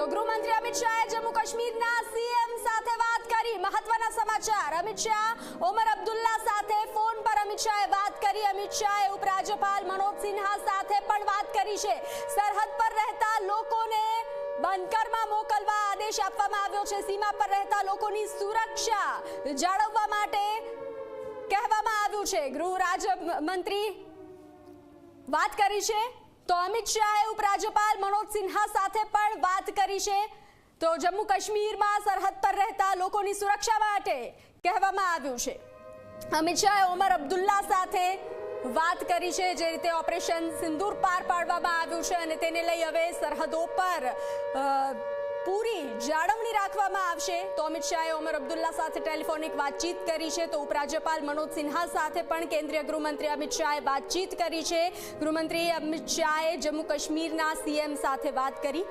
તો ગૃહમંત્રી અમિત શાહે જમ્મુ કાશ્મીરના સીએમ સાથે વાત કરી। મહત્વના સમાચાર, અમિત શાહ ઓમર અબ્દુલ્લા સાથે ફોન પર અમિત શાહે વાત કરી। અમિત શાહે ઉપરાજ્યપાલ મનોજ સિન્હા સાથે પણ વાત કરી છે। સરહદ પર રહેતા લોકોને બંકરમાં મોકલવા આદેશ આપવામાં આવ્યો છે। સીમા પર રહેતા લોકોની સુરક્ષા જાળવવા માટે કહેવામાં આવ્યું છે। ગૃહ રાજ્યમંત્રી વાત કરી છે તો અમિત શાહે ઉપરાજ્યપાલ મનોજ સિન્હા સાથે પણ વાત કરી છે। તો જમ્મુ કાશ્મીરમાં સરહદ પર રહેતા લોકોની સુરક્ષા માટે કહેવામાં આવ્યું છે। અમિત શાહે ઓમર અબ્દુલ્લા સાથે વાત કરી છે। જે રીતે ઓપરેશન સિંદૂર પાર પાડવામાં આવ્યું છે અને તેને લઈ હવે સરહદો પર પૂરી જાળવણી રાખવામાં આવશે। તો અમિત શાહે ઓમર અબ્દુલ્લા સાથે ટેલિફોનિક વાતચીત કરી છે। તો ઉપરાજ્યપાલ મનોજ સિન્હા સાથે પણ કેન્દ્રીય ગૃહમંત્રી અમિત શાહે વાતચીત કરી છે। ગૃહમંત્રી અમિત શાહે જમ્મુ કાશ્મીરના સીએમ સાથે વાત કરી,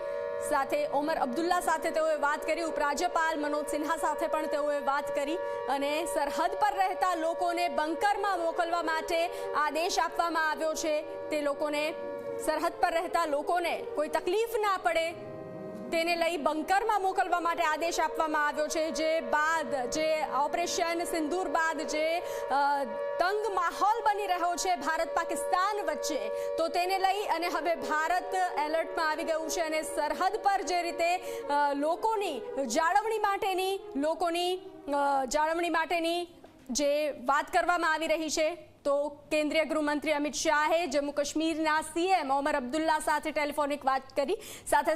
સાથે ઓમર અબ્દુલ્લા સાથે તેઓએ વાત કરી। ઉપરાજ્યપાલ મનોજ સિન્હા સાથે પણ તેઓએ વાત કરી અને સરહદ પર રહેતા લોકોને બંકરમાં મોકલવા માટે આદેશ આપવામાં આવ્યો છે। તે લોકોને, સરહદ પર રહેતા લોકોને કોઈ તકલીફ ના પડે તેને લઈ બંકરમાં મોકલવા માટે આદેશ આપવામાં આવ્યો છે। જે બાદ, જે ઓપરેશન સિંદૂર બાદ જે તંગ માહોલ બની રહ્યો છે ભારત પાકિસ્તાન વચ્ચે, તો તેને લઈ અને હવે ભારત એલર્ટમાં આવી ગયું છે અને સરહદ પર જે રીતે લોકોની જાળવણી માટેની જે વાત કરવામાં આવી રહી છે, તો કેન્દ્રીય ગૃહમંત્રી અમિત શાહે જમ્મુ કાશ્મીરના સીએમ ઓમર અબ્દુલ્લા સાથે ટેલિફોનિક વાત કરી। સાથે